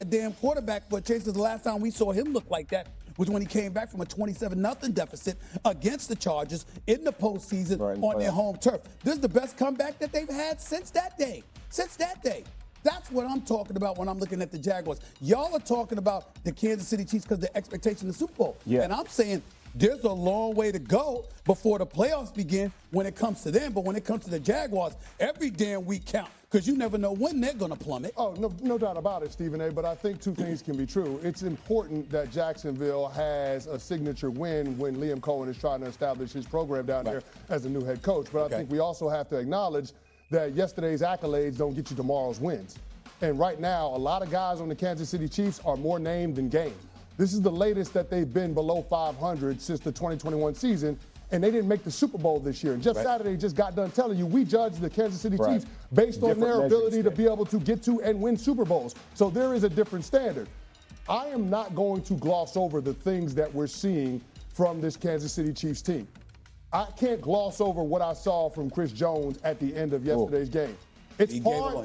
a damn quarterback for a chance, because the last time we saw him look like that was when he came back from a 27-0 deficit against the Chargers in the postseason on their home turf. This is the best comeback that they've had since that day. That's what I'm talking about when I'm looking at the Jaguars. Y'all are talking about the Kansas City Chiefs because the expectation of the Super Bowl. Yeah. And I'm saying there's a long way to go before the playoffs begin when it comes to them. But when it comes to the Jaguars, every damn week count, because you never know when they're going to plummet. Oh, no doubt about it, Stephen A. But I think two things can be true. It's important that Jacksonville has a signature win when Liam Cohen is trying to establish his program down here as a new head coach. But I think we also have to acknowledge that yesterday's accolades don't get you tomorrow's wins. And right now, a lot of guys on the Kansas City Chiefs are more named than game. This is the latest that they've been below 500 since the 2021 season, and they didn't make the Super Bowl this year. And Jeff Saturday just got done telling you we judge the Kansas City Chiefs based on their ability to be able to get to and win Super Bowls. So there is a different standard. I am not going to gloss over the things that we're seeing from this Kansas City Chiefs team. I can't gloss over what I saw from Chris Jones at the end of yesterday's game. It's hard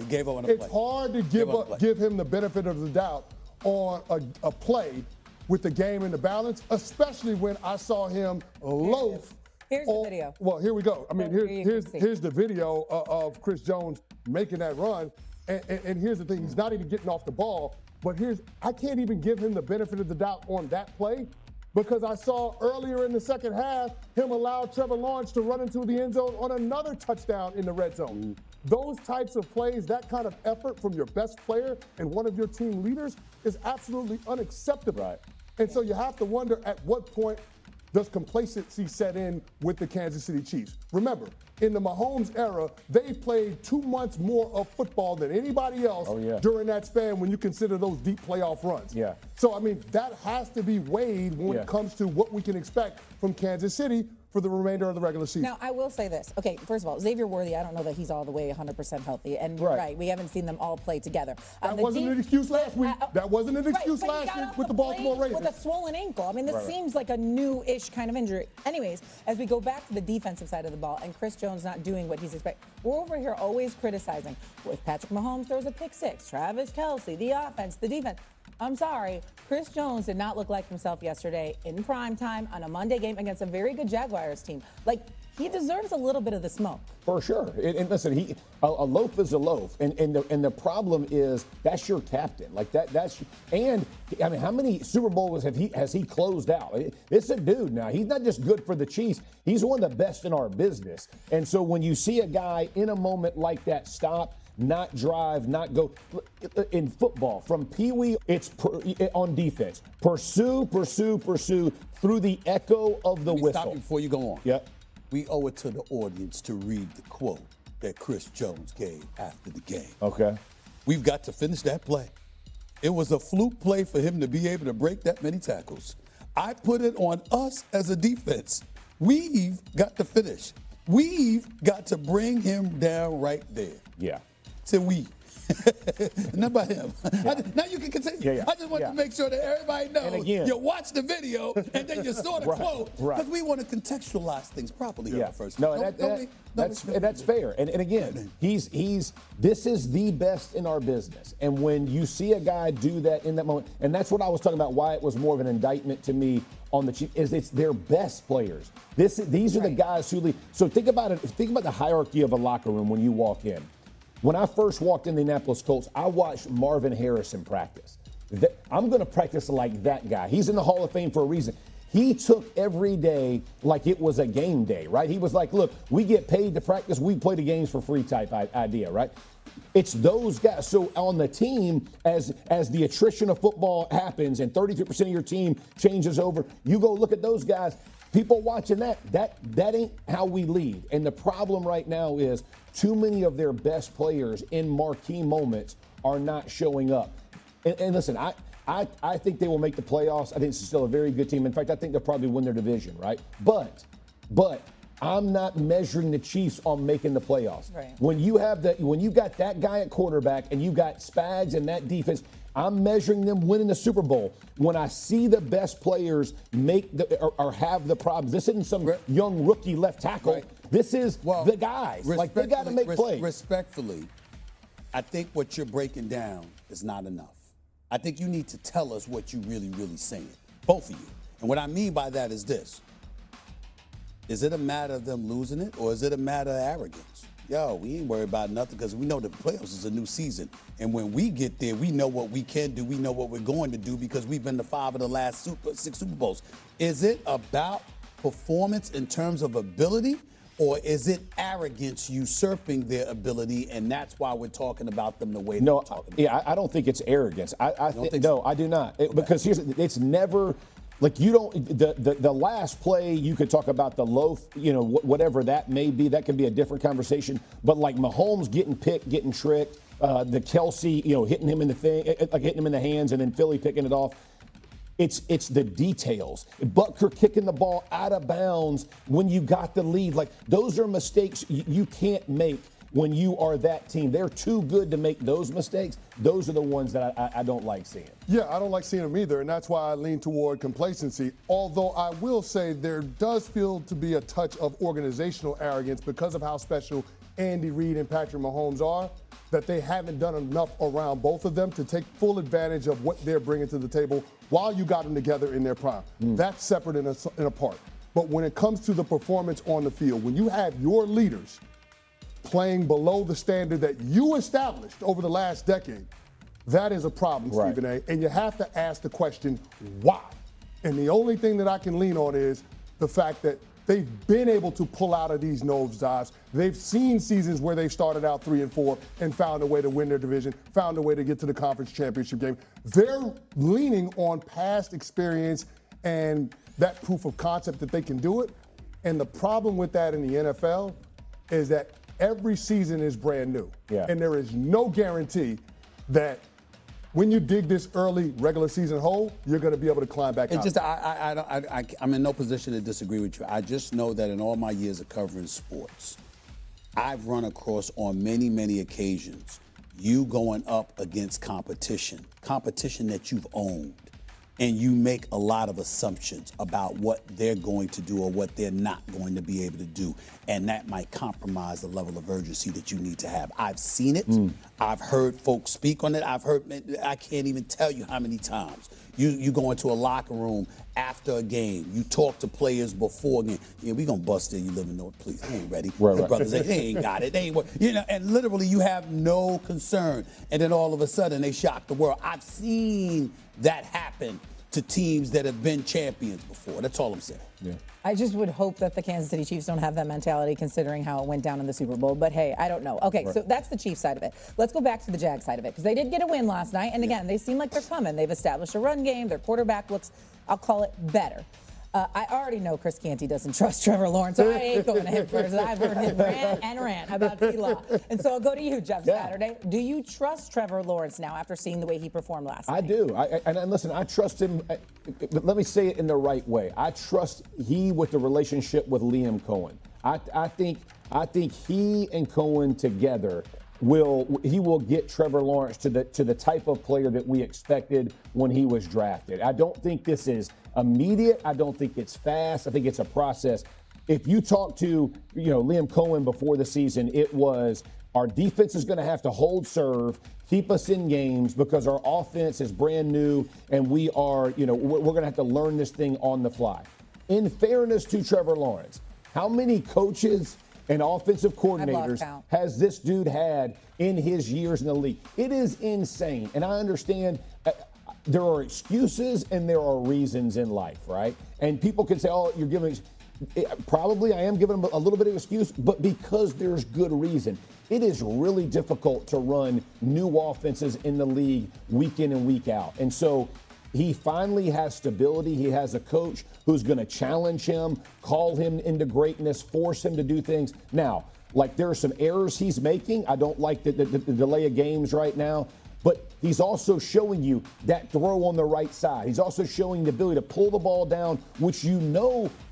to give him the benefit of the doubt on a play with the game in the balance, especially when I saw him loaf. Here's the video. Well, here we go. I mean, here's the video of Chris Jones making that run. And here's the thing, he's not even getting off the ball. But I can't even give him the benefit of the doubt on that play, because I saw earlier in the second half him allow Trevor Lawrence to run into the end zone on another touchdown in the red zone. Those types of plays, that kind of effort from your best player and one of your team leaders is absolutely unacceptable. Right. And so you have to wonder, at what point does complacency set in with the Kansas City Chiefs? Remember, in the Mahomes era, they've played 2 months more of football than anybody else during that span when you consider those deep playoff runs. Yeah. So, I mean, that has to be weighed when it comes to what we can expect from Kansas City for the remainder of the regular season. Now, I will say this. Okay, first of all, Xavier Worthy, I don't know that he's all the way 100% healthy. And we haven't seen them all play together. That wasn't an excuse last week. That wasn't an excuse last week with the Baltimore Ravens. With a swollen ankle. I mean, this seems like a new-ish kind of injury. Anyways, as we go back to the defensive side of the ball and Chris Jones not doing what he's expected, we're over here always criticizing. If Patrick Mahomes throws a pick six, Travis Kelce, the offense, the defense. I'm sorry, Chris Jones did not look like himself yesterday in prime time on a Monday game against a very good Jaguars team. Like, he deserves a little bit of the smoke. For sure. And listen, a loaf is a loaf. And the problem is that's your captain. Like and I mean, how many Super Bowls has he closed out? It's a dude now. He's not just good for the Chiefs. He's one of the best in our business. And so when you see a guy in a moment like that stop, not drive, not go. In football, from Pee Wee, it's on defense. Pursue through the echo of the whistle. Stop before you go on. Yep. We owe it to the audience to read the quote that Chris Jones gave after the game. Okay. We've got to finish that play. It was a fluke play for him to be able to break that many tackles. I put it on us as a defense. We've got to finish. We've got to bring him down right there. Yeah. Say we. Not by him. Yeah. Now you can continue. Yeah. I just want to make sure that everybody knows you watch the video and then you saw the quote, because we want to contextualize things properly here first. No, that's fair. And again, this is the best in our business. And when you see a guy do that in that moment, and that's what I was talking about, why it was more of an indictment to me on the Chiefs, is it's their best players. These are the guys who lead. So think about it. Think about the hierarchy of a locker room when you walk in. When I first walked in the Indianapolis Colts, I watched Marvin Harrison practice. I'm going to practice like that guy. He's in the Hall of Fame for a reason. He took every day like it was a game day, right? He was like, look, we get paid to practice. We play the games for free type idea, right? It's those guys. So on the team, as the attrition of football happens and 33% of your team changes over, you go look at those guys. People watching that ain't how we lead. And the problem right now is too many of their best players in marquee moments are not showing up. And listen, I think they will make the playoffs. I think it's still a very good team. In fact, I think they'll probably win their division, right? But I'm not measuring the Chiefs on making the playoffs. Right. When you got that guy at quarterback and you got Spags and that defense, I'm measuring them winning the Super Bowl. When I see the best players make or have the problems, this isn't some young rookie left tackle. Right. This is the guys. Like, they got to make plays. Respectfully, I think what you're breaking down is not enough. I think you need to tell us what you really, really saying. Both of you. And what I mean by that is this. Is it a matter of them losing it, or is it a matter of arrogance? Yo, we ain't worried about nothing because we know the playoffs is a new season. And when we get there, we know what we can do. We know what we're going to do because we've been to 5 of the last 6 Super Bowls. Is it about performance in terms of ability, or is it arrogance usurping their ability, and that's why we're talking about them the way they're talking about them? Yeah, I don't think it's arrogance. No, I do not. Because it's never – like you don't the last play, you could talk about the low, whatever that may be. That could be a different conversation. But like Mahomes getting picked, getting tricked, the Kelsey, hitting him in the hitting him in the hands, and then Philly picking it off. It's the details. Butker kicking the ball out of bounds when you got the lead. Like those are mistakes you can't make when you are that team. They're too good to make those mistakes. Those are the ones that I don't like seeing. Yeah, I don't like seeing them either, and that's why I lean toward complacency. Although I will say there does feel to be a touch of organizational arrogance because of how special Andy Reid and Patrick Mahomes are, that they haven't done enough around both of them to take full advantage of what they're bringing to the table while you got them together in their prime. That's separate and apart. But when it comes to the performance on the field, when you have your leaders playing below the standard that you established over the last decade, that is a problem, Right. Stephen A. And you have to ask the question, why? And the only thing that I can lean on is the fact that they've been able to pull out of these nosedives. They've seen seasons where they started out 3-4 and found a way to win their division, found a way to get to the conference championship game. They're leaning on past experience and that proof of concept that they can do it. And the problem with that in the NFL is that every season is brand new. Yeah. And there is no guarantee that when you dig this early regular season hole, you're going to be able to climb back out. I'm in no position to disagree with you. I just know that in all my years of covering sports, I've run across on many, many occasions you going up against competition that you've owned, and you make a lot of assumptions about what they're going to do or what they're not going to be able to do, and that might compromise the level of urgency that you need to have. I've seen it. I've heard folks speak on it. I can't even tell you how many times you go into a locker room after a game, you talk to players before a game. Yeah, we gonna bust there. You live in North, please. They ain't ready. Right. The brothers, they ain't got it. They ain't, and literally you have no concern, and then all of a sudden they shock the world. I've seen that happen to teams that have been champions before. That's all I'm saying. Yeah. I just would hope that the Kansas City Chiefs don't have that mentality considering how it went down in the Super Bowl. But hey, I don't know. Okay, so that's the Chiefs side of it. Let's go back to the Jags side of it because they did get a win last night. And again, they seem like they're coming. They've established a run game. Their quarterback looks, I'll call it, better. I already know Chris Canty doesn't trust Trevor Lawrence. I ain't going to him first. I've heard him rant about T-Law. And so I'll go to you, Jeff Saturday. Do you trust Trevor Lawrence now after seeing the way he performed last night? I do. And listen, I trust him. Let me say it in the right way. I trust he with the relationship with Liam Cohen. I think he and Cohen together will get Trevor Lawrence to the type of player that we expected when he was drafted. I don't think this is immediate. I don't think it's fast. I think it's a process. If you talk to Liam Cohen before the season, it was our defense is going to have to hold serve, keep us in games because our offense is brand new and we are we're going to have to learn this thing on the fly. In fairness to Trevor Lawrence, how many coaches and offensive coordinators has this dude had in his years in the league? It is insane. And I understand there are excuses and there are reasons in life, right? And people can say, oh, you're giving probably I am giving him a little bit of excuse, but because there's good reason. It is really difficult to run new offenses in the league week in and week out. And so he finally has stability. He has a coach who's going to challenge him, call him into greatness, force him to do things. Now, like there are some errors he's making. I don't like the delay of games right now. But he's also showing you that throw on the right side. He's also showing the ability to pull the ball down, which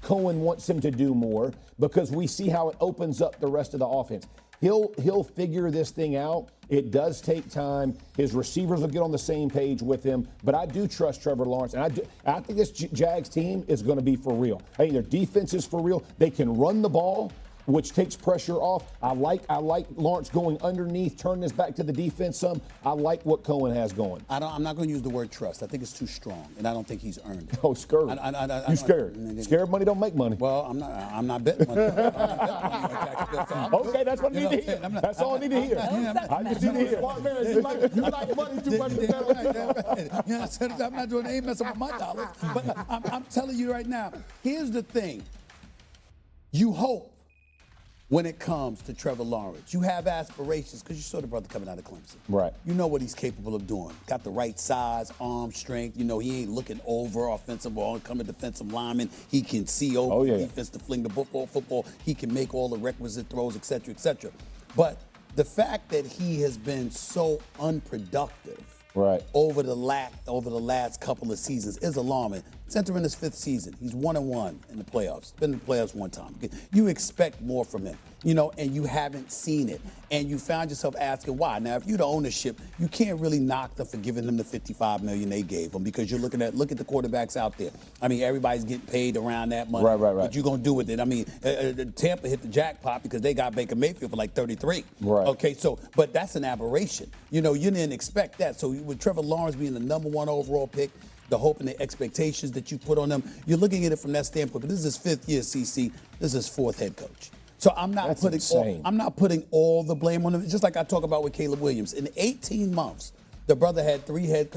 Cohen wants him to do more because we see how it opens up the rest of the offense. He'll figure this thing out. It does take time. His receivers will get on the same page with him. But I do trust Trevor Lawrence. And I think this Jags team is going to be for real. I think their defense is for real. They can run the ball. which takes pressure off. I like Lawrence going underneath, turning his back to the defense some. I like what Cohen has going. I'm not going to use the word trust. I think it's too strong, and I don't think he's earned it. Oh, scared. You scared? Scared money don't make money. Well, I'm not betting money. Okay, that's what I need to hear. That's all I need to hear. I just need to hear. You like money too much. I'm not doing ain't messing with my dollars. But I'm telling you right now, here's the thing. You hope when it comes to Trevor Lawrence, you have aspirations because you saw the brother coming out of Clemson. Right. You know what he's capable of doing. Got the right size, arm strength. You know, he ain't looking over offensive or oncoming defensive lineman. He can see over the defense to fling the football. He can make all the requisite throws, et cetera, et cetera. But the fact that he has been so unproductive over the last couple of seasons is alarming. He's entering his 5th season. He's 1-1 in the playoffs. Been in the playoffs one time. You expect more from him, and you haven't seen it. And you found yourself asking why. Now, if you're the ownership, you can't really knock them for giving them the $55 million they gave him because you're look at the quarterbacks out there. I mean, everybody's getting paid around that money. Right. What you gonna do with it? I mean, Tampa hit the jackpot because they got Baker Mayfield for like 33. Right. Okay, but that's an aberration. You didn't expect that. So with Trevor Lawrence being the number 1 overall pick, the hope and the expectations that you put on them, you're looking at it from that standpoint. But this is his 5th year, CC. This is his 4th head coach. So I'm not putting all the blame on him. It's just like I talk about with Caleb Williams. In 18 months, the brother had 3 head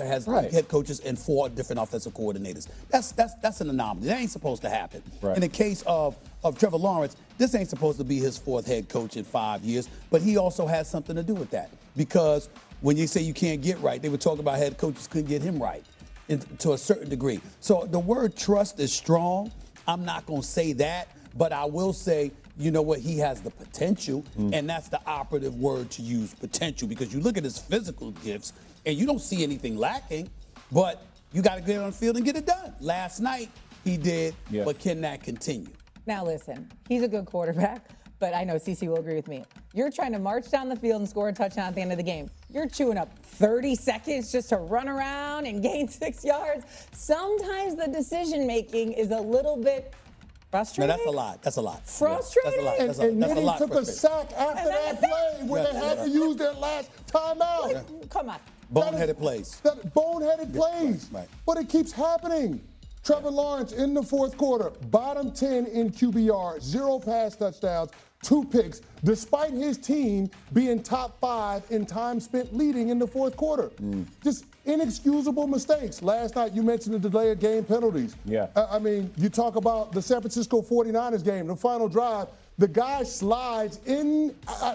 coaches and 4 different offensive coordinators. That's an anomaly. That ain't supposed to happen. Right. In the case of Trevor Lawrence, this ain't supposed to be his 4th head coach in 5 years, but he also has something to do with that. Because when you say you can't get right, they were talking about head coaches couldn't get him right to a certain degree. So the word trust is strong. I'm not going to say that, but I will say, you know what, he has the potential, and that's the operative word to use, potential, because you look at his physical gifts, and you don't see anything lacking, but you got to get on the field and get it done. Last night, he did, but can that continue? Now listen, he's a good quarterback, but I know CC will agree with me. You're trying to march down the field and score a touchdown at the end of the game. You're chewing up 30 seconds just to run around and gain 6 yards. Sometimes the decision-making is a little bit frustrating. No, that's a lot. Frustrating? That's a And lot. Nitty took a sack after that play where they had to use their last timeout. Come on. Boneheaded plays. Boneheaded plays. Right. But it keeps happening. Trevor Lawrence in the 4th quarter, bottom 10 in QBR, 0 pass touchdowns, 2 picks, despite his team being top 5 in time spent leading in the 4th quarter. Just inexcusable mistakes. Last night, you mentioned the delay of game penalties. Yeah. I mean, you talk about the San Francisco 49ers game, the final drive. The guy slides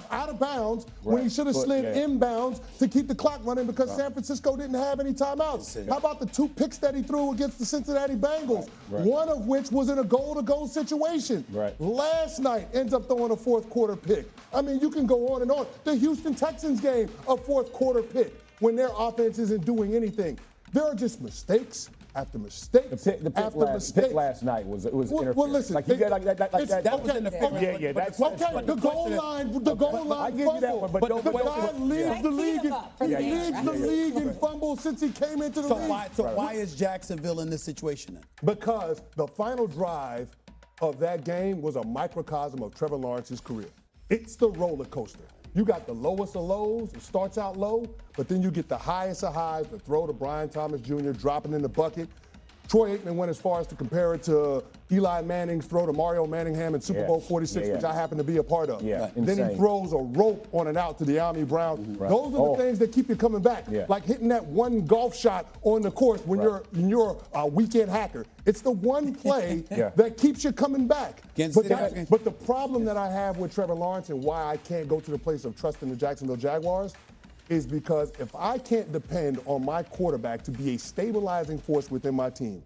out of bounds when he should have slid inbounds to keep the clock running because San Francisco didn't have any timeouts. How about the 2 picks that he threw against the Cincinnati Bengals, one of which was in a goal-to-goal situation. Last night ends up throwing a 4th quarter pick. I mean, you can go on and on. The Houston Texans game, a 4th quarter pick when their offense isn't doing anything. There are just mistakes after mistakes. The pick last night was interference. Well, listen, that was interference. Yeah, that's okay. The goal line. I give you that one, but the guy leads the league in fumbles since he came into the league. So why is Jacksonville in this situation then? Because the final drive of that game was a microcosm of Trevor Lawrence's career. It's the roller coaster. You got the lowest of lows. It starts out low, but then you get the highest of highs, the throw to Brian Thomas Jr., dropping in the bucket. Troy Aikman went as far as to compare it to Eli Manning's throw to Mario Manningham in Super Bowl 46, which I happen to be a part of. Then he throws a rope on and out to De'Ami Brown. Those are the things that keep you coming back. Like hitting that one golf shot on the course when you're a weekend hacker. It's the one play that keeps you coming back. But the problem that I have with Trevor Lawrence and why I can't go to the place of trusting the Jacksonville Jaguars is because if I can't depend on my quarterback to be a stabilizing force within my team,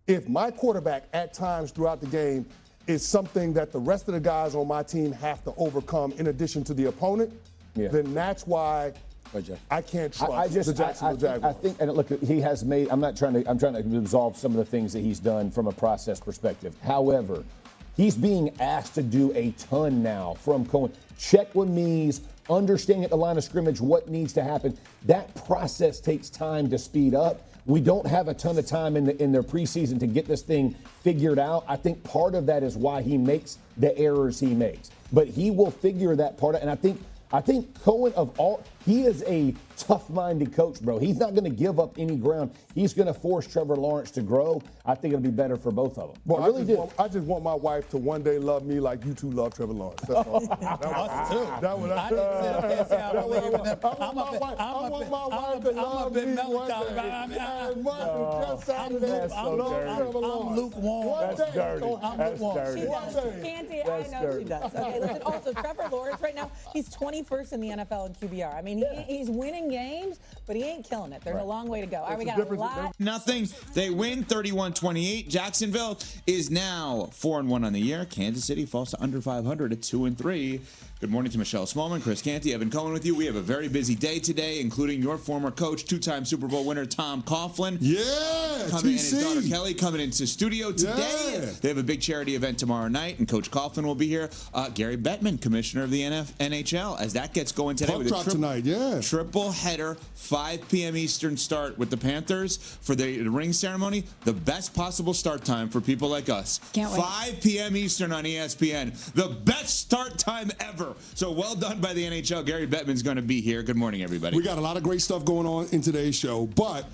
if my quarterback at times throughout the game is something that the rest of the guys on my team have to overcome in addition to the opponent, then that's why I can't trust the Jacksonville Jaguars. I think, and look, he has made, I'm trying to absolve some of the things that he's done from a process perspective. However, he's being asked to do a ton now from Cohen. Check with me's, understanding at the line of scrimmage what needs to happen. That process takes time to speed up. we don't have a ton of time in their preseason to get this thing figured out. I think part of that is why he makes the errors he makes. But he will figure that part out. And I think Cohen, he is a tough-minded coach, bro. He's not going to give up any ground. He's going to force Trevor Lawrence to grow. I think it'll be better for both of them. Well, I really do. I just want my wife to one day love me like you two love Trevor Lawrence. That's all. Us too. That was I didn't sit up here and say I believe in them. I want my wife to love me one day. I'm lukewarm. That's dirty. I'm That's lukewarm. dirty. She does. Canty, I know she does. Okay, listen, also, Trevor Lawrence right now, he's 21st in the NFL in QBR. I mean, he's winning games, but he ain't killing it. There's a long way to go. All right, we got a lot. Nothing. They win 31-28. Jacksonville is now 4-1 on the year. Kansas City falls to under 500 at 2-3. Good morning to Michelle Smallman, Chris Canty, Evan Cohen with you. We have a very busy day today, including your former coach, two-time Super Bowl winner Tom Coughlin. Yeah, and his daughter Kelly coming into studio today. Yeah. They have a big charity event tomorrow night, and Coach Coughlin will be here. Gary Bettman, commissioner of the NHL, as that gets going today. Puck drop tonight, yeah. Triple header, 5 p.m. Eastern start with the Panthers for the ring ceremony. The best possible start time for people like us. Can't wait. 5 p.m. Eastern on ESPN. The best start time ever. So well done by the NHL. Gary Bettman's going to be here. Good morning, everybody. We got a lot of great stuff going on in today's show, but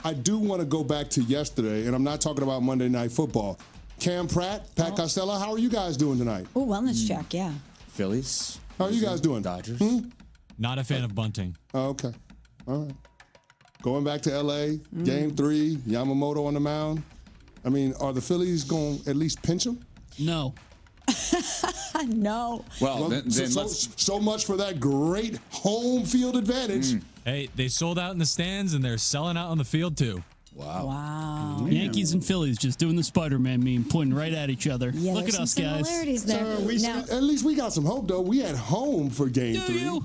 I do want to go back to yesterday, and I'm not talking about Monday Night Football. Cam Pratt, Pat Costello, how are you guys doing tonight? Oh, wellness check, yeah. Phillies. How are you guys doing? Dodgers. Not a fan of bunting. Oh, okay. All right. Going back to L.A., Game 3, Yamamoto on the mound. I mean, are the Phillies going to at least pinch him? No. No. Well, then so much for that great home field advantage. Hey, they sold out in the stands and they're selling out on the field too. Wow. Yankees and Phillies just doing the Spider-Man meme, pointing right at each other. Yeah, Look there's at us, some guys. similarities there. Now, At least we got some hope, though. We at home for Game 3. You?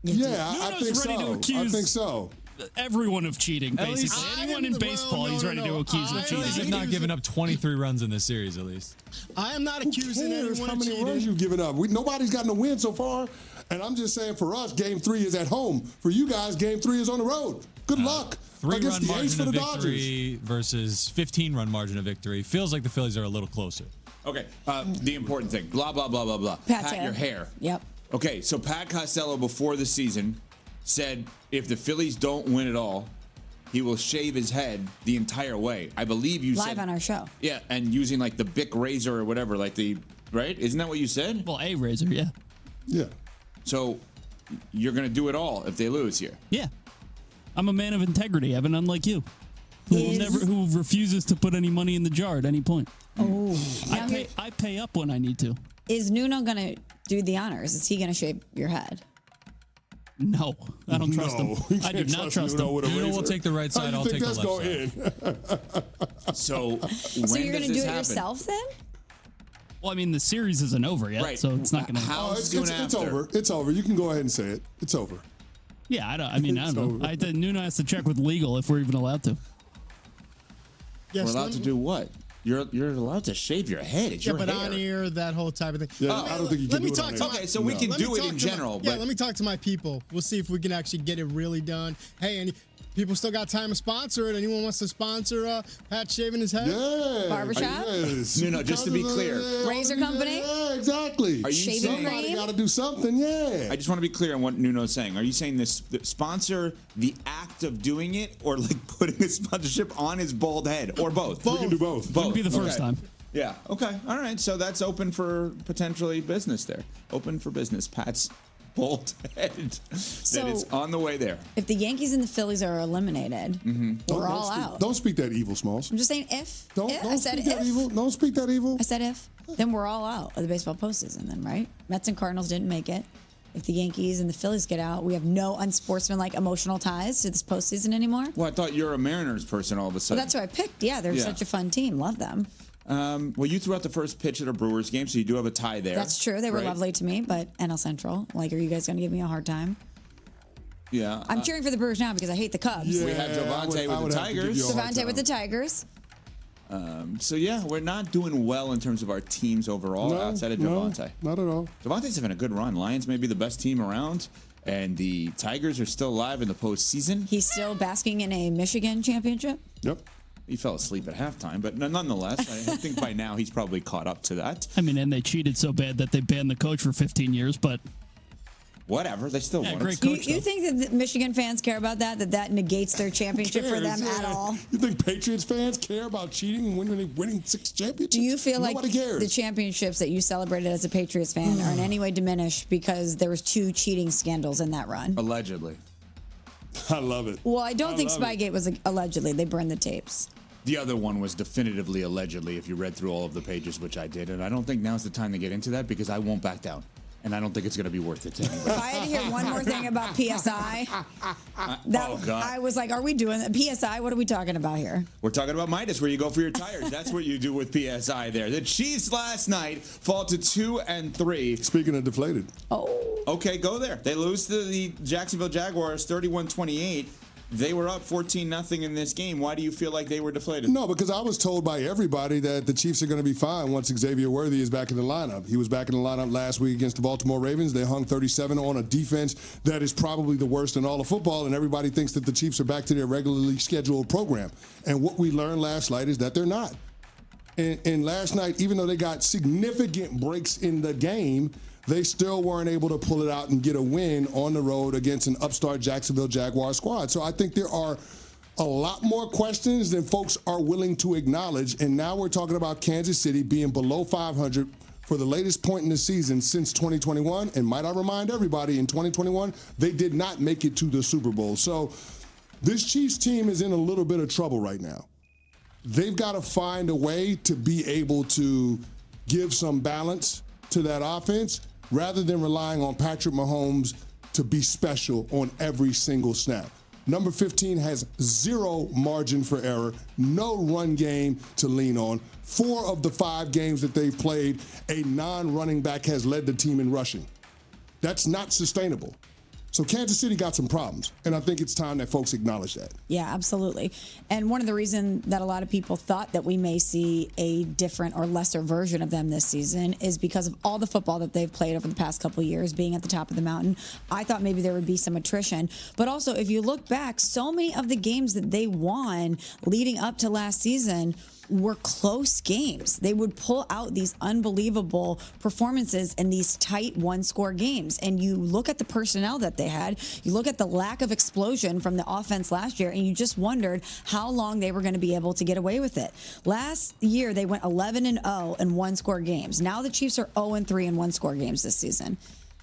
Yeah, I Nuno's think ready to so. I accuse think so. everyone of cheating, basically. Anyone in baseball, he's ready to accuse of Phillies have cheating. not given up 23 runs in this series, at least. I am not Who accusing cares anyone how of many cheating. runs you've given up? Nobody's gotten a win so far. And I'm just saying, for us, Game 3 is at home. For you guys, Game 3 is on the road. Good luck. Against 3-run the Ace margin for of the Dodgers. victory versus 15-run margin of victory. Feels like the Phillies are a little closer. Okay, the important thing. Blah, blah, blah, blah, blah. Pat's Pat your hair. Yep. Okay, so Pat Costello before the season said if the Phillies don't win it all, he will shave his head the entire way. I believe you said. Live on our show. Yeah, and using like the Bic razor or whatever, like right? Isn't that what you said? Well, a razor, yeah. Yeah. So you're going to do it all if they lose here. Yeah. I'm a man of integrity, Evan, unlike you. Who refuses to put any money in the jar at any point. Oh. I pay up when I need to. Is Nuno going to do the honors? Is he going to shave your head? No, I don't trust No, him. you I do can't not trust Nuno him. with a Nuno will razor. take the right side, How do you I'll think take the that's left going side. in? So when So you're going does to do this it happen? yourself then? Well, I mean, the series isn't over yet, Right. so it's not going to. How Oh, soon it's after? over. It's over. You can go ahead and say it. It's over. Yeah, I don't know. over. Nuno has to check with legal if we're even allowed to. Yes, We're allowed to do what? You're allowed to shave your head. It's Yeah, your but hair. on air, that whole type of thing. Yeah, I don't think you can Let me do it talk on to air. my- Okay, so we can let me do it talk in to my- general, Yeah, but- let me talk to my people. We'll see if we can actually get it really done. Hey, and people still got time to sponsor it. Anyone wants to sponsor Pat shaving his head? Yeah. Barbershop? Yes. No, just to be clear. Razor company? Yeah, exactly. Are you Shaving saying? cream? Somebody got to do something, yeah. I just want to be clear on what Nuno's saying. Are you saying this sponsor the act of doing it, or like putting a sponsorship on his bald head, or both? We can do both. Wouldn't be the first time. Yeah. Okay. All right. So that's open for potentially business there. Open for business. Pat's bald head. That is on the way there. If the Yankees and the Phillies are eliminated, we're all out. Don't speak that evil, Smalls. I'm just saying if. Don't I said speak that if. evil. Don't speak that evil. I said if. Then we're all out of the baseball postseason then, right? Mets and Cardinals didn't make it. If the Yankees and the Phillies get out, we have no unsportsmanlike emotional ties to this postseason anymore. Well, I thought you're a Mariners person all of a Well, sudden. that's who I picked. Yeah, they're Yeah. such a fun team. Love them. Well, you threw out the first pitch at a Brewers game, so you do have a tie there. That's true. They were right? lovely to me, but NL Central. Like, are you guys going to give me a hard time? Yeah. I'm cheering for the Brewers now because I hate the Cubs. Yeah, We have Javante I would with the have to give Tigers. you a hard Savante with the time. Tigers. So yeah, we're not doing well in terms of our teams overall outside of Javante. Not at all. Javante's having a good run. Lions may be the best team around. And the Tigers are still alive in the postseason. He's still basking in a Michigan championship. Yep. He fell asleep at halftime, but nonetheless, I think by now he's probably caught up to that. I mean, and they cheated so bad that they banned the coach for 15 years, but whatever, they still won. Great Do coach, you think that the Michigan fans care about that negates their championship for them at all? You think Patriots fans care about cheating and winning 6 championships? Do you feel Nobody like cares. the championships that you celebrated as a Patriots fan are in any way diminished because there was 2 cheating scandals in that run? Allegedly. I love it. Well, I don't think Spygate was allegedly. They burned the tapes. The other one was definitively allegedly, if you read through all of the pages, which I did. And I don't think now's the time to get into that because I won't back down. And I don't think it's going to be worth it to anybody. If I had to hear one more thing about PSI, God. I was like, are we doing that? PSI? What are we talking about here? We're talking about Midas, where you go for your tires. That's what you do with PSI there. The Chiefs last night fall to 2-3. Speaking of deflated. Oh. Okay, go there. They lose to the Jacksonville Jaguars 31-28. They were up 14-0 in this game. Why do you feel like they were deflated? No, because I was told by everybody that the Chiefs are going to be fine once Xavier Worthy is back in the lineup. He was back in the lineup last week against the Baltimore Ravens. They hung 37 on a defense that is probably the worst in all of football, and everybody thinks that the Chiefs are back to their regularly scheduled program. And what we learned last night is that they're not. And last night, even though they got significant breaks in the game, they still weren't able to pull it out and get a win on the road against an upstart Jacksonville Jaguars squad. So I think there are a lot more questions than folks are willing to acknowledge. And now we're talking about Kansas City being below 500 for the latest point in the season since 2021. And might I remind everybody, in 2021, they did not make it to the Super Bowl. So this Chiefs team is in a little bit of trouble right now. They've got to find a way to be able to give some balance to that offense, rather than relying on Patrick Mahomes to be special on every single snap. Number 15 has 0 margin for error, no run game to lean on. 4 of the 5 games that they've played, a non-running back has led the team in rushing. That's not sustainable. So Kansas City got some problems, and I think it's time that folks acknowledge that. Yeah, absolutely. And one of the reasons that a lot of people thought that we may see a different or lesser version of them this season is because of all the football that they've played over the past couple of years, being at the top of the mountain. I thought maybe there would be some attrition. But also, if you look back, so many of the games that they won leading up to last season were close games. They would pull out these unbelievable performances in these tight one-score games. And you look at the personnel that they had, you look at the lack of explosion from the offense last year, and you just wondered how long they were going to be able to get away with it. Last year, they went 11-0 in one-score games. Now the Chiefs are 0-3 in one-score games this season.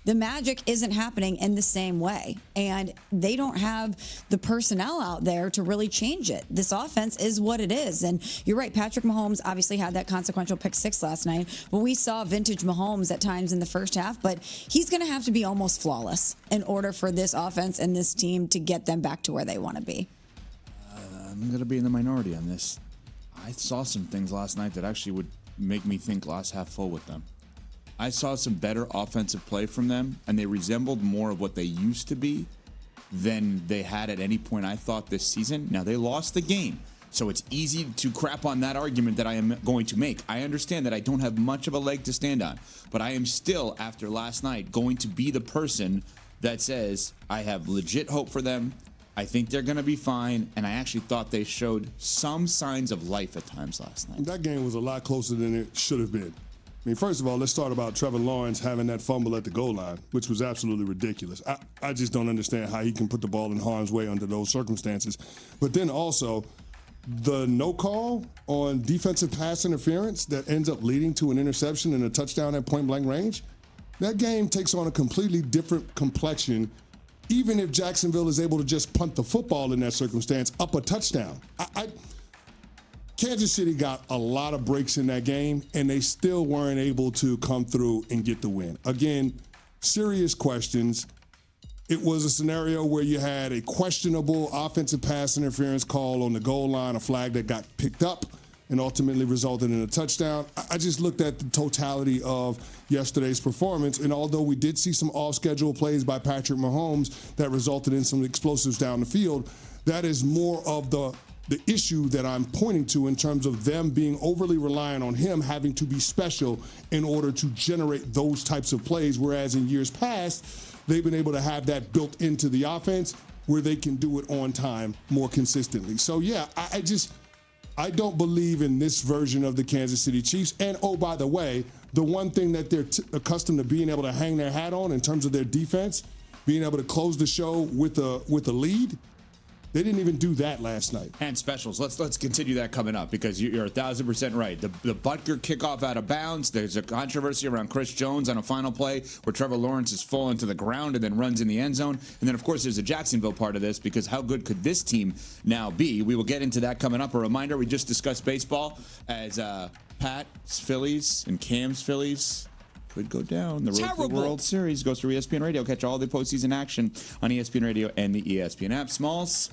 The magic isn't happening in the same way, and they don't have the personnel out there to really change it. This offense is what it is, and you're right, Patrick Mahomes obviously had that consequential pick 6 last night, but we saw vintage Mahomes at times in the first half, but he's going to have to be almost flawless in order for this offense and this team to get them back to where they want to be. I'm going to be in the minority on this. I saw some things last night that actually would make me think glass half full with them. I saw some better offensive play from them, and they resembled more of what they used to be than they had at any point, I thought, this season. Now, they lost the game, so it's easy to crap on that argument that I am going to make. I understand that I don't have much of a leg to stand on, but I am still, after last night, going to be the person that says I have legit hope for them. I think they're going to be fine, and I actually thought they showed some signs of life at times last night. That game was a lot closer than it should have been. I mean, first of all, let's start about Trevor Lawrence having that fumble at the goal line, which was absolutely ridiculous. I just don't understand how he can put the ball in harm's way under those circumstances. But then also, the no call on defensive pass interference that ends up leading to an interception and a touchdown at point-blank range, that game takes on a completely different complexion, even if Jacksonville is able to just punt the football in that circumstance up a touchdown. Kansas City got a lot of breaks in that game, and they still weren't able to come through and get the win. Again, serious questions. It was a scenario where you had a questionable offensive pass interference call on the goal line, a flag that got picked up and ultimately resulted in a touchdown. I just looked at the totality of yesterday's performance, and although we did see some off-schedule plays by Patrick Mahomes that resulted in some explosives down the field, that is more of the issue that I'm pointing to in terms of them being overly reliant on him having to be special in order to generate those types of plays, whereas in years past, they've been able to have that built into the offense where they can do it on time more consistently. So, yeah, I don't believe in this version of the Kansas City Chiefs. And, oh, by the way, the one thing that they're accustomed to being able to hang their hat on in terms of their defense, being able to close the show with a lead, they didn't even do that last night. And specials. Let's continue that coming up because you're 1,000% right. The Butker kickoff out of bounds. There's a controversy around Chris Jones on a final play where Trevor Lawrence is fallen to the ground and then runs in the end zone. And then, of course, there's a Jacksonville part of this because how good could this team now be? We will get into that coming up. A reminder, we just discussed baseball as Pat's Phillies and Cam's Phillies could go down. The road to the World Series goes through ESPN Radio. Catch all the postseason action on ESPN Radio and the ESPN app. Smalls,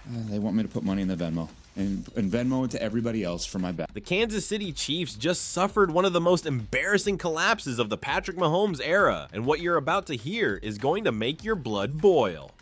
they want me to put money in the Venmo. And Venmo it to everybody else for my bet. The Kansas City Chiefs just suffered one of the most embarrassing collapses of the Patrick Mahomes era. And what you're about to hear is going to make your blood boil.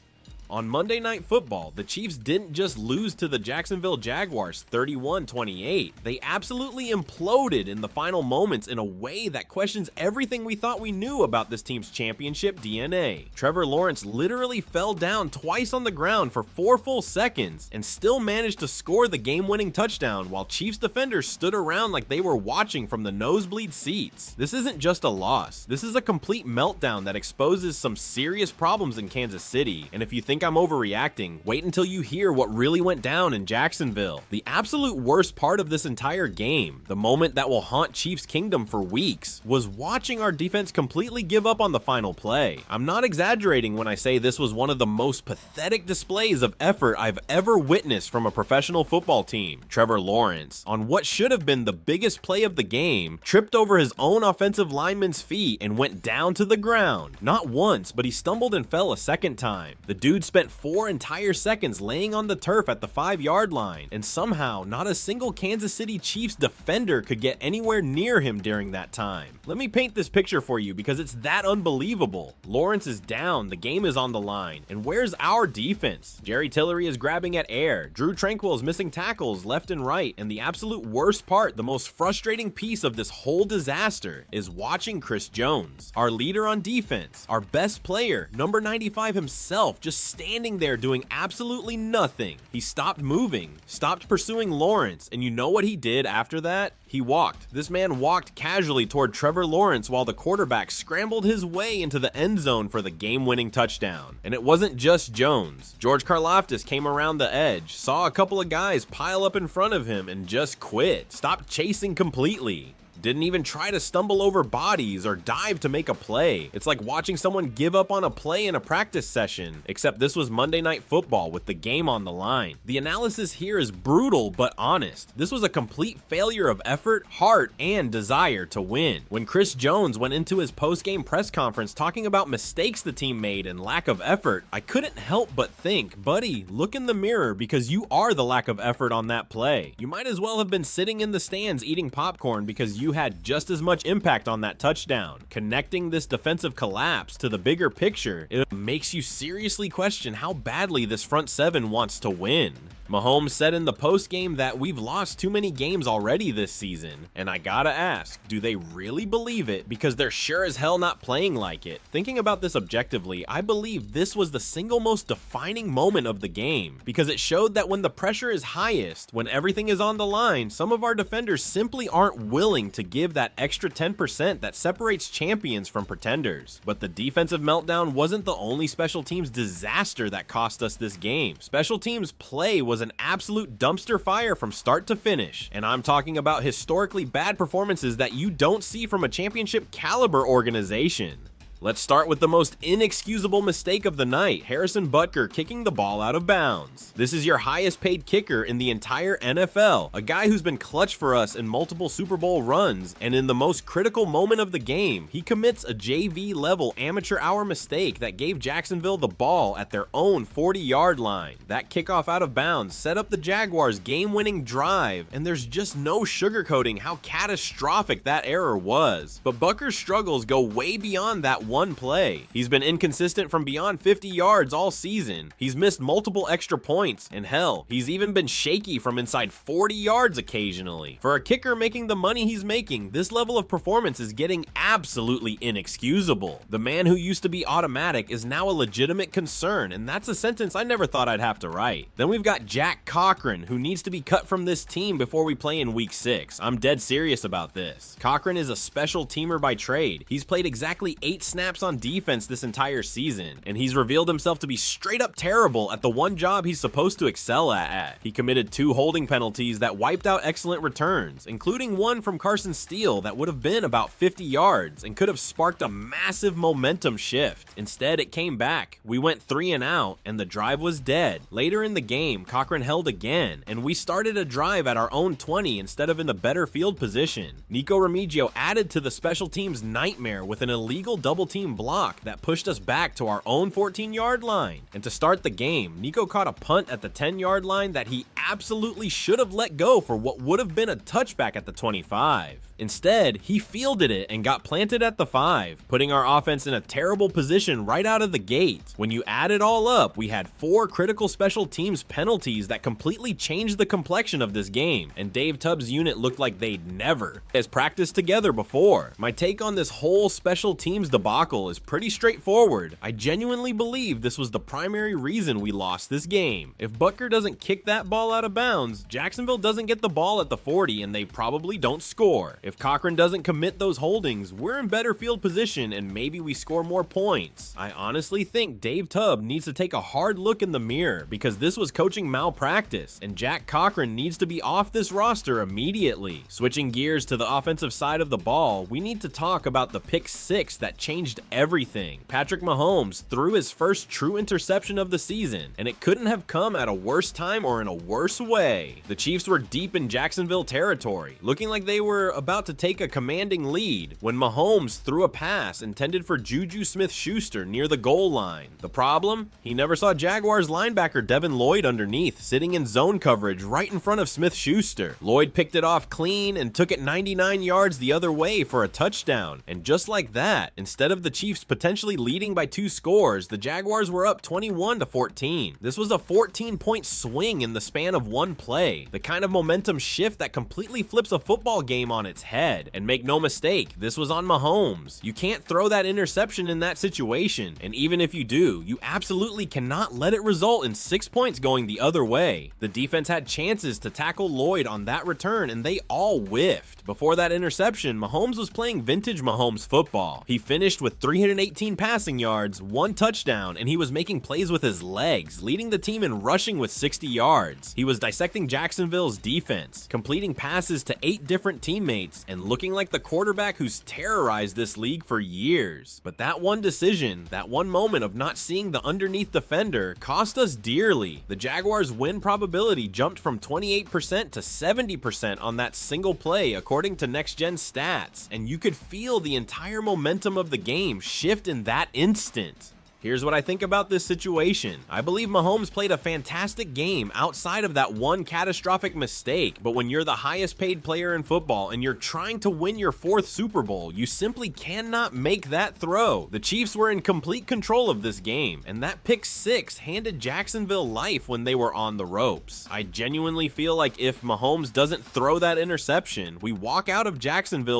On Monday Night Football, the Chiefs didn't just lose to the Jacksonville Jaguars 31-28. They absolutely imploded in the final moments in a way that questions everything we thought we knew about this team's championship DNA. Trevor Lawrence literally fell down twice on the ground for 4 full seconds and still managed to score the game-winning touchdown while Chiefs defenders stood around like they were watching from the nosebleed seats. This isn't just a loss. This is a complete meltdown that exposes some serious problems in Kansas City. And if you think I'm overreacting, wait until you hear what really went down in Jacksonville. The absolute worst part of this entire game, the moment that will haunt Chiefs Kingdom for weeks, was watching our defense completely give up on the final play. I'm not exaggerating when I say this was one of the most pathetic displays of effort I've ever witnessed from a professional football team. Trevor Lawrence, on what should have been the biggest play of the game, tripped over his own offensive lineman's feet and went down to the ground. Not once, but he stumbled and fell a second time. The dude spent 4 entire seconds laying on the turf at the 5-yard line, and somehow not a single Kansas City Chiefs defender could get anywhere near him during that time. Let me paint this picture for you because it's that unbelievable. Lawrence is down, the game is on the line, and where's our defense? Jerry Tillery is grabbing at air, Drew Tranquill is missing tackles left and right, and the absolute worst part, the most frustrating piece of this whole disaster, is watching Chris Jones, our leader on defense, our best player, number 95 himself, just standing there doing absolutely nothing. He stopped moving, stopped pursuing Lawrence, and you know what he did after that? He walked. This man walked casually toward Trevor Lawrence while the quarterback scrambled his way into the end zone for the game-winning touchdown. And it wasn't just Jones. George Karlaftis came around the edge, saw a couple of guys pile up in front of him, and just quit. Stopped chasing completely. Didn't even try to stumble over bodies or dive to make a play. It's like watching someone give up on a play in a practice session, except this was Monday Night Football with the game on the line. The analysis here is brutal but honest. This was a complete failure of effort, heart, and desire to win. When Chris Jones went into his post-game press conference talking about mistakes the team made and lack of effort, I couldn't help but think, buddy, look in the mirror because you are the lack of effort on that play. You might as well have been sitting in the stands eating popcorn because you had just as much impact on that touchdown. Connecting this defensive collapse to the bigger picture, it makes you seriously question how badly this front seven wants to win. Mahomes said in the postgame that we've lost too many games already this season, and I gotta ask, do they really believe it? Because they're sure as hell not playing like it. Thinking about this objectively, I believe this was the single most defining moment of the game, because it showed that when the pressure is highest, when everything is on the line, some of our defenders simply aren't willing to give that extra 10% that separates champions from pretenders. But the defensive meltdown wasn't the only special teams disaster that cost us this game. Special teams play was an absolute dumpster fire from start to finish, and I'm talking about historically bad performances that you don't see from a championship caliber organization. Let's start with the most inexcusable mistake of the night, Harrison Butker kicking the ball out of bounds. This is your highest paid kicker in the entire NFL, a guy who's been clutch for us in multiple Super Bowl runs, and in the most critical moment of the game, he commits a JV level amateur hour mistake that gave Jacksonville the ball at their own 40-yard line. That kickoff out of bounds set up the Jaguars' game-winning drive, and there's just no sugarcoating how catastrophic that error was. But Butker's struggles go way beyond that one play. He's been inconsistent from beyond 50 yards all season. He's missed multiple extra points, and hell, he's even been shaky from inside 40 yards occasionally. For a kicker making the money he's making, this level of performance is getting absolutely inexcusable. The man who used to be automatic is now a legitimate concern, and that's a sentence I never thought I'd have to write. Then we've got Jack Cochran, who needs to be cut from this team before we play in week 6. I'm dead serious about this. Cochran is a special teamer by trade. He's played exactly 8 snaps on defense this entire season, and he's revealed himself to be straight up terrible at the one job he's supposed to excel at. He committed 2 holding penalties that wiped out excellent returns, including one from Carson Steele that would have been about 50 yards and could have sparked a massive momentum shift. Instead, it came back. We went 3 and out, and the drive was dead. Later in the game, Cochran held again, and we started a drive at our own 20 instead of in the better field position. Nico Remigio added to the special teams nightmare with an illegal double team block that pushed us back to our own 14-yard line. And to start the game, Nico caught a punt at the 10-yard line that he absolutely should have let go for what would have been a touchback at the 25. Instead, he fielded it and got planted at the 5, putting our offense in a terrible position right out of the gate. When you add it all up, we had 4 critical special teams penalties that completely changed the complexion of this game, and Dave Tubbs' unit looked like they'd never has practiced together before. My take on this whole special teams debacle is pretty straightforward. I genuinely believe this was the primary reason we lost this game. If Butker doesn't kick that ball out of bounds, Jacksonville doesn't get the ball at the 40 and they probably don't score. If Cochran doesn't commit those holdings, we're in better field position and maybe we score more points. I honestly think Dave Tubb needs to take a hard look in the mirror because this was coaching malpractice, and Jack Cochran needs to be off this roster immediately. Switching gears to the offensive side of the ball, we need to talk about the pick 6 that changed everything. Patrick Mahomes threw his first true interception of the season, and it couldn't have come at a worse time or in a worse way. The Chiefs were deep in Jacksonville territory, looking like they were about to take a commanding lead when Mahomes threw a pass intended for Juju Smith-Schuster near the goal line. The problem? He never saw Jaguars linebacker Devin Lloyd underneath, sitting in zone coverage right in front of Smith-Schuster. Lloyd picked it off clean and took it 99 yards the other way for a touchdown. And just like that, instead of the Chiefs potentially leading by 2 scores, the Jaguars were up 21-14. This was a 14-point swing in the span of one play, the kind of momentum shift that completely flips a football game on its head. And make no mistake, this was on Mahomes. You can't throw that interception in that situation, and even if you do, you absolutely cannot let it result in 6 points going the other way. The defense had chances to tackle Lloyd on that return, and they all whiffed. Before that interception, Mahomes was playing vintage Mahomes football. He finished with 318 passing yards, 1 touchdown, and he was making plays with his legs, leading the team in rushing with 60 yards. He was dissecting Jacksonville's defense, completing passes to 8 different teammates, and looking like the quarterback who's terrorized this league for years. But that one decision, that one moment of not seeing the underneath defender, cost us dearly. The Jaguars' win probability jumped from 28% to 70% on that single play, according to Next Gen Stats, and you could feel the entire momentum of the game shift in that instant. Here's what I think about this situation. I believe Mahomes played a fantastic game outside of that one catastrophic mistake, but when you're the highest paid player in football and you're trying to win your 4th Super Bowl, you simply cannot make that throw. The Chiefs were in complete control of this game, and that pick 6 handed Jacksonville life when they were on the ropes. I genuinely feel like if Mahomes doesn't throw that interception, we walk out of Jacksonville